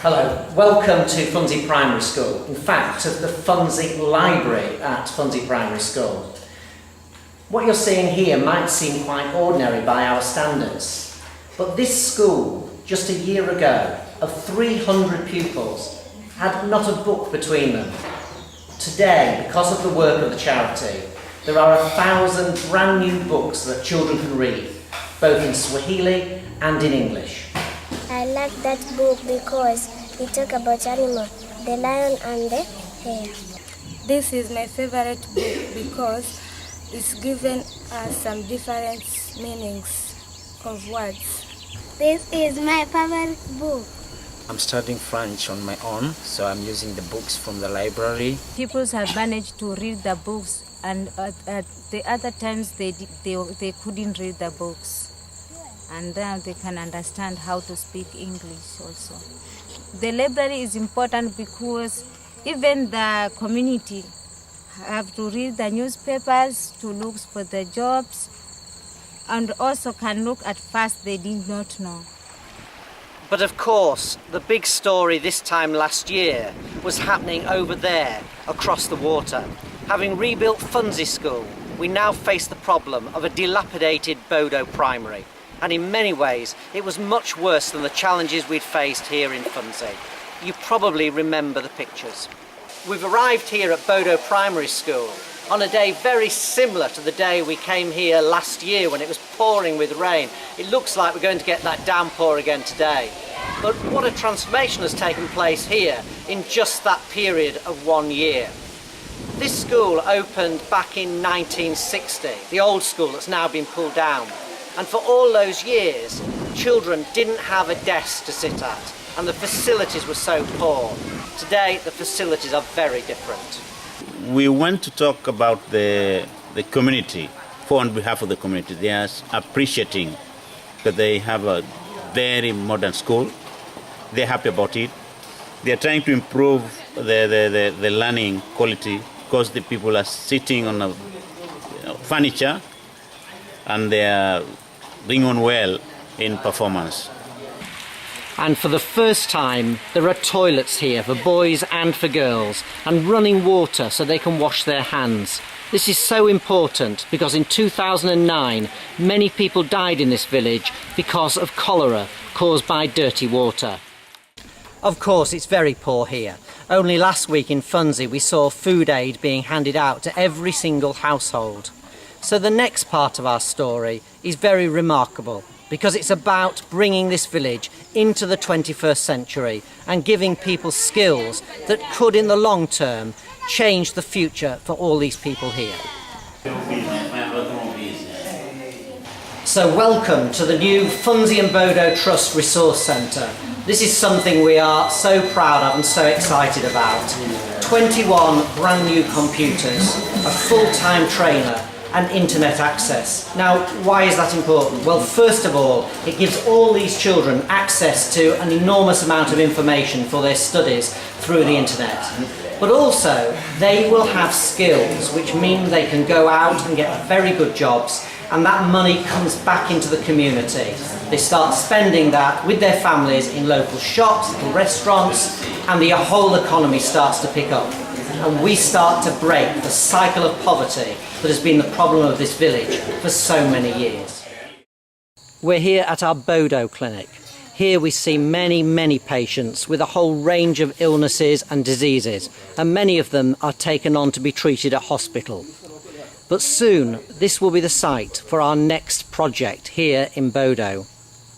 Hello, welcome to Funzi Primary School. In fact, to the Funzi Library at Funzi Primary School. What you're seeing here might seem quite ordinary by our standards, but this school, just a year ago, of 300 pupils, had not a book between them. Today, because of the work of the charity, there are 1,000 brand new books that children can read, both in Swahili and in English. I like that book because it talks about animal, the lion and the hare. This is my favorite book because it's given us some different meanings of words. This is my favorite book. I'm studying French on my own, so I'm using the books from the library. People have managed to read the books, and at the other times they couldn't read the books. And now they can understand how to speak English also. The library is important because even the community have to read the newspapers to look for the jobs, and also can look at first they did not know. But of course, the big story this time last year was happening over there, across the water. Having rebuilt Funzi School, we now face the problem of a dilapidated Bodo Primary. And in many ways, it was much worse than the challenges we'd faced here in Funzi. You probably remember the pictures. We've arrived here at Bodo Primary School on a day very similar to the day we came here last year when it was pouring with rain. It looks like we're going to get that downpour again today. But what a transformation has taken place here in just that period of 1 year. This school opened back in 1960, the old school that's now been pulled down. And for all those years, children didn't have a desk to sit at, and the facilities were so poor. Today, the facilities are very different. We want to talk about the community, on behalf of the community. They are appreciating that they have a very modern school. They're happy about it. They are trying to improve the learning quality because the people are sitting on furniture and they are doing on well in performance. And for the first time, there are toilets here for boys and for girls, and running water so they can wash their hands. This is so important because in 2009, many people died in this village because of cholera caused by dirty water. Of course, it's very poor here. Only last week in Funzi, we saw food aid being handed out to every single household. So the next part of our story is very remarkable because it's about bringing this village into the 21st century and giving people skills that could in the long term change the future for all these people here. So welcome to the new Funzi and Bodo Trust Resource Centre. This is something we are so proud of and so excited about. 21 brand new computers, a full-time trainer, and internet access. Now, why is that important? Well, first of all, it gives all these children access to an enormous amount of information for their studies through the internet. But also, they will have skills, which mean they can go out and get very good jobs, and that money comes back into the community. They start spending that with their families in local shops, little restaurants, and the whole economy starts to pick up. And we start to break the cycle of poverty that has been the problem of this village for so many years. We're here at our Bodo clinic. Here we see many patients with a whole range of illnesses and diseases, and many of them are taken on to be treated at hospital. But soon this will be the site for our next project here in Bodo.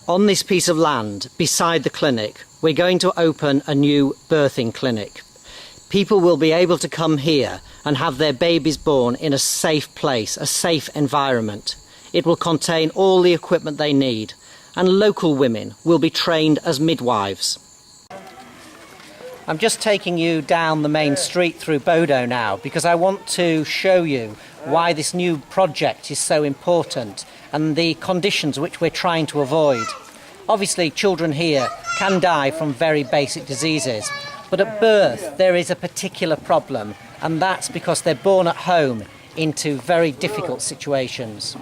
On this piece of land beside the clinic, we're going to open a new birthing clinic. People will be able to come here and have their babies born in a safe place, a safe environment. It will contain all the equipment they need, and local women will be trained as midwives. I'm just taking you down the main street through Bodo now because I want to show you why this new project is so important and the conditions which we're trying to avoid. Obviously, children here can die from very basic diseases, but at birth there is a particular problem, and that's because they're born at home into very difficult situations.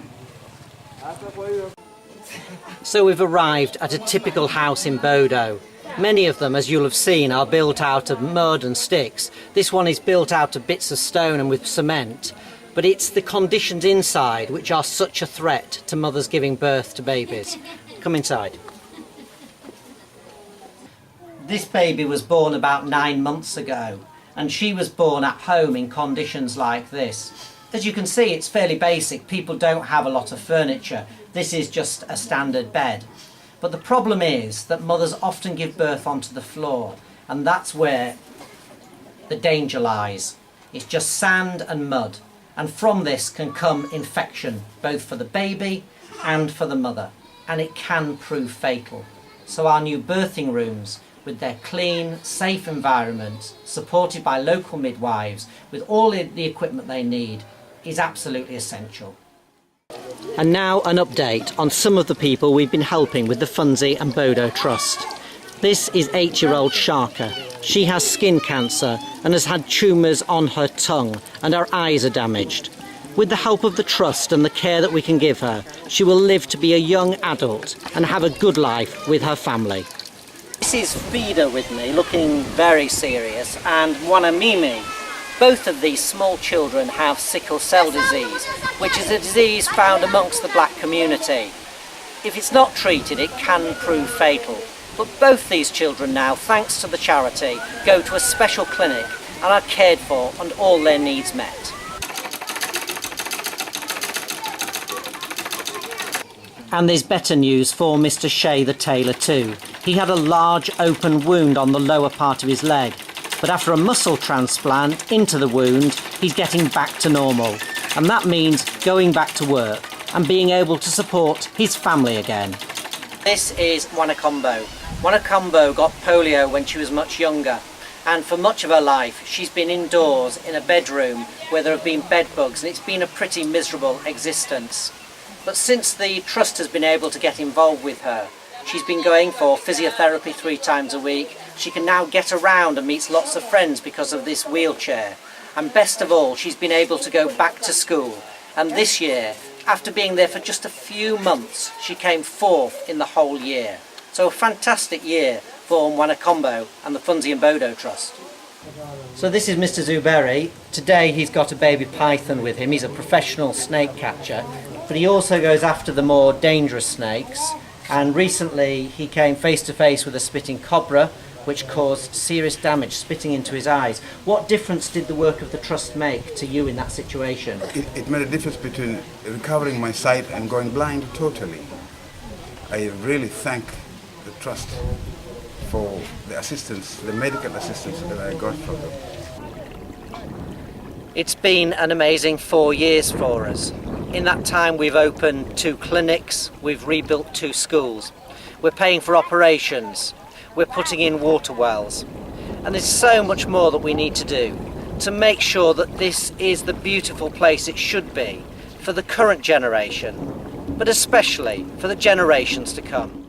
So we've arrived at a typical house in Bodo. Many of them, as you'll have seen, are built out of mud and sticks. This one is built out of bits of stone and with cement. But it's the conditions inside which are such a threat to mothers giving birth to babies. Come inside. This baby was born about 9 months ago, and she was born at home in conditions like this. As you can see, it's fairly basic. People don't have a lot of furniture. This is just a standard bed. But the problem is that mothers often give birth onto the floor, and that's where the danger lies. It's just sand and mud, and from this can come infection, both for the baby and for the mother, and it can prove fatal. So our new birthing rooms, with their clean, safe environment, supported by local midwives, with all the equipment they need, is absolutely essential. And now an update on some of the people we've been helping with the Funzi and Bodo Trust. This is 8-year-old Sharka. She has skin cancer and has had tumours on her tongue, and her eyes are damaged. With the help of the Trust and the care that we can give her, she will live to be a young adult and have a good life with her family. This is Vida with me, looking very serious, and Mimi. Both of these small children have sickle cell disease, which is a disease found amongst the black community. If it's not treated, it can prove fatal. But both these children now, thanks to the charity, go to a special clinic and are cared for and all their needs met. And there's better news for Mr. Shea the tailor too. He had a large open wound on the lower part of his leg, but after a muscle transplant into the wound, he's getting back to normal. And that means going back to work and being able to support his family again. This is Wanakombo. Wanakombo got polio when she was much younger, and for much of her life she's been indoors in a bedroom where there have been bed bugs, and it's been a pretty miserable existence. But since the Trust has been able to get involved with her, she's been going for physiotherapy 3 times a week. She can now get around and meets lots of friends because of this wheelchair. And best of all, she's been able to go back to school. And this year, after being there for just a few months, she came 4th in the whole year. So a fantastic year for Wanakombo and the Funzi and Bodo Trust. So this is Mr. Zuberi. Today he's got a baby python with him. He's a professional snake catcher, but he also goes after the more dangerous snakes. And recently he came face to face with a spitting cobra, which caused serious damage, spitting into his eyes. What difference did the work of the Trust make to you in that situation? It made a difference between recovering my sight and going blind totally. I really thank the Trust for the assistance, the medical assistance that I got from them. It's been an amazing 4 years for us. In that time we've opened 2 clinics, we've rebuilt 2 schools, we're paying for operations, we're putting in water wells, and there's so much more that we need to do to make sure that this is the beautiful place it should be for the current generation, but especially for the generations to come.